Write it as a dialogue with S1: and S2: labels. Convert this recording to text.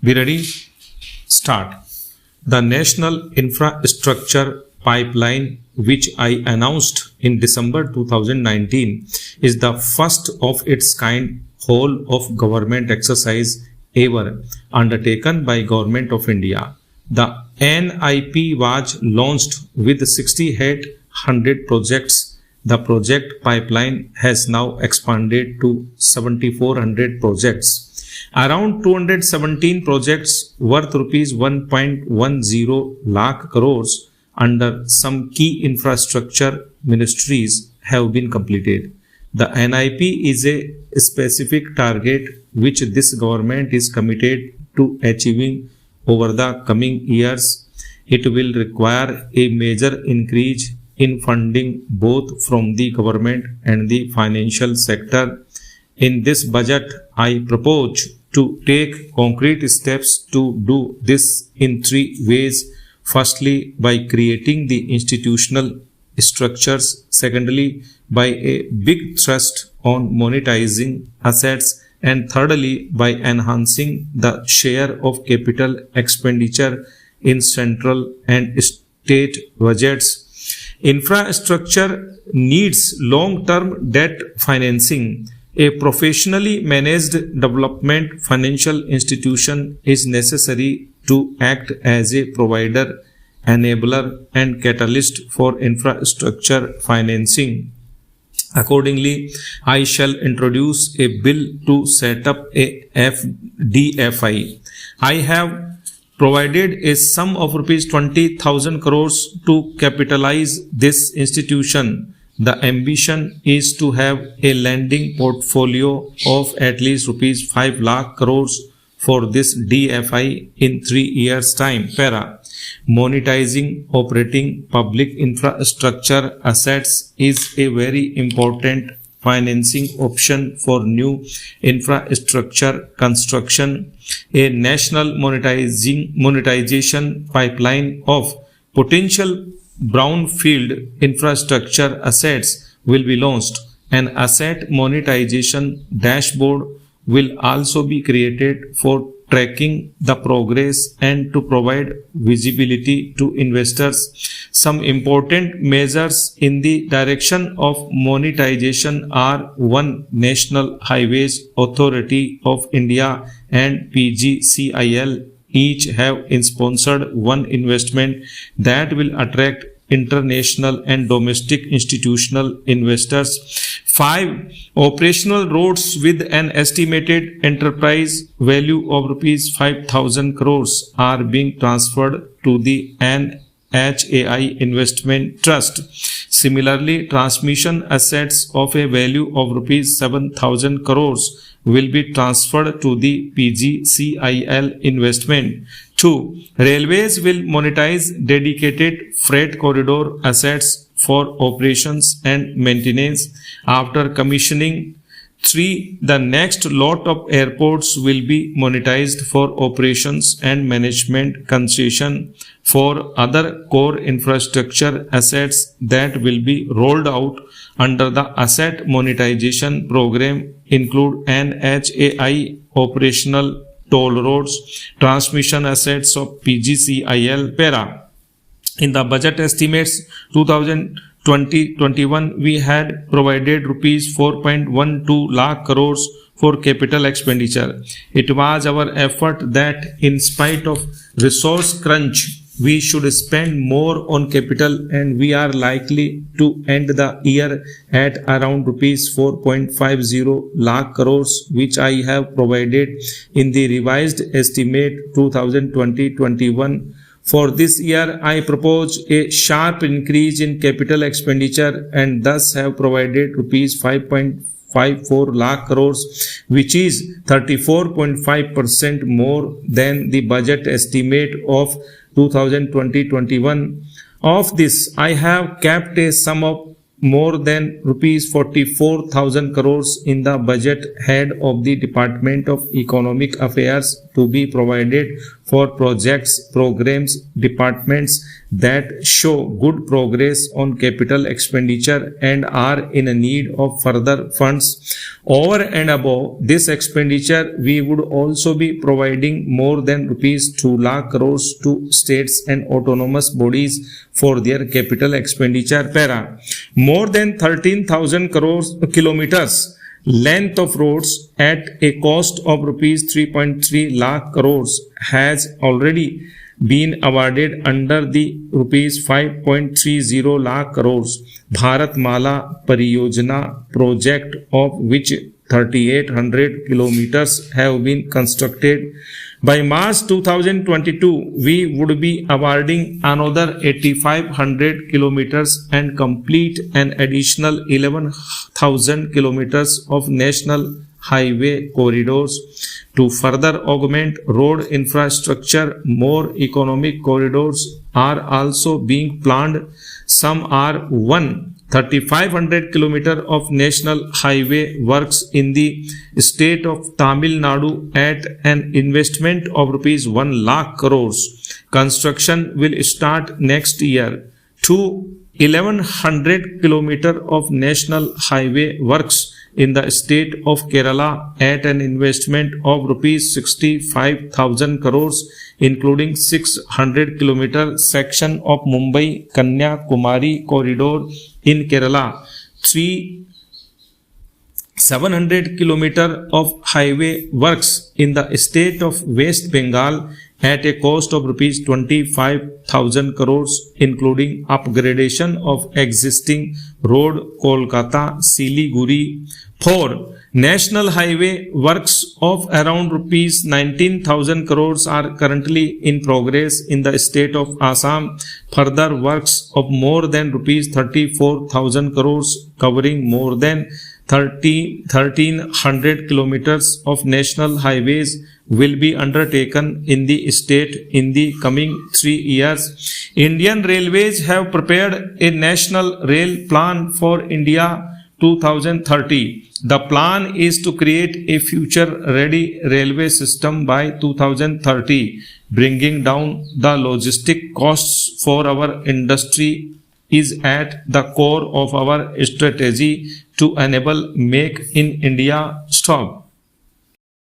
S1: Be ready? Start. The National Infrastructure Pipeline, which I announced in December 2019, is the first of its kind whole of government exercise ever undertaken by Government of India. The NIP was launched with 6,800 projects. The project pipeline has now expanded to 7,400 projects. Around 217 projects worth rupees 1.10 lakh crores under some key infrastructure ministries have been completed. The NIP is a specific target which this government is committed to achieving over the coming years. It will require a major increase in funding both from the government and the financial sector. In this budget, I propose to take concrete steps to do this in three ways. Firstly, by creating the institutional structures. Secondly, by a big thrust on monetizing assets. And thirdly, by enhancing the share of capital expenditure in central and state budgets. Infrastructure needs long-term debt financing. A professionally managed development financial institution is necessary to act as a provider, enabler, and catalyst for infrastructure financing. Accordingly, I shall introduce a bill to set up a DFI. I have provided a sum of rupees 20,000 crores to capitalize this institution. The ambition is to have a lending portfolio of at least rupees 5 lakh crores for this DFI in 3 years' time. Monetizing operating public infrastructure assets is a very important financing option for new infrastructure construction. A national monetization pipeline of potential brownfield infrastructure assets will be launched. An asset monetization dashboard will also be created for tracking the progress and to provide visibility to investors. Some important measures in the direction of monetization are: 1. National Highways Authority of India and PGCIL each have sponsored one investment that will attract international and domestic institutional investors. 5. Operational roads with an estimated enterprise value of rupees 5,000 crores are being transferred to the NHAI Investment Trust. Similarly, transmission assets of a value of rupees 7,000 crores will be transferred to the PGCIL investment. 2. Railways will monetize dedicated freight corridor assets for operations and maintenance after commissioning. 3. The next lot of airports will be monetized for operations and management concession. 4. Other core infrastructure assets that will be rolled out under the asset monetization program include NHAI operational toll roads, transmission assets of PGCIL. In the budget estimates 2020-21, we had provided rupees 4.12 lakh crores for capital expenditure. It was our effort that in spite of resource crunch, we should spend more on capital, and we are likely to end the year at around rupees 4.50 lakh crores, which I have provided in the revised estimate 2020-21. For this year, I propose a sharp increase in capital expenditure and thus have provided rupees 5.54 lakh crores, which is 34.5% more than the budget estimate of 2020-21. Of this, I have kept a sum of more than rupees 44,000 crores in the budget head of the Department of Economic Affairs to be provided for projects, programs, departments that show good progress on capital expenditure and are in need of further funds. Over and above this expenditure, we would also be providing more than rupees 2 lakh crores to states and autonomous bodies for their capital expenditure. More than 13,000 kilometers length of roads at a cost of rupees 3.3 lakh crores has already been awarded under the rupees 5.30 lakh crores Bharatmala Pariyojana project, of which 3,800 kilometers have been constructed. By March 2022, we would be awarding another 8,500 kilometers and complete an additional 11,000 kilometers of national highway corridors. To further augment road infrastructure, more economic corridors are also being planned. Some are 3,500 kilometers of national highway works in the state of Tamil Nadu at an investment of rupees 1 lakh crores. Construction will start next year. 1,100 kilometers of national highway works in the state of Kerala at an investment of rupees 65,000 crores, including 600 kilometer section of Mumbai Kanyakumari corridor in Kerala, 700 kilometer of highway works in the state of West Bengal at a cost of rupees 25,000 crores, including upgradation of existing road Kolkata Siliguri. 4. National highway works of around rupees 19,000 crores are currently in progress in the state of Assam. Further works of more than rupees 34,000 crores covering more than 1,300 kilometers of national highways will be undertaken in the state in the coming 3 years. Indian Railways have prepared a national rail plan for India 2030. The plan is to create a future-ready railway system by 2030, bringing down the logistic costs for our industry is at the core of our strategy to enable Make in India. Stop.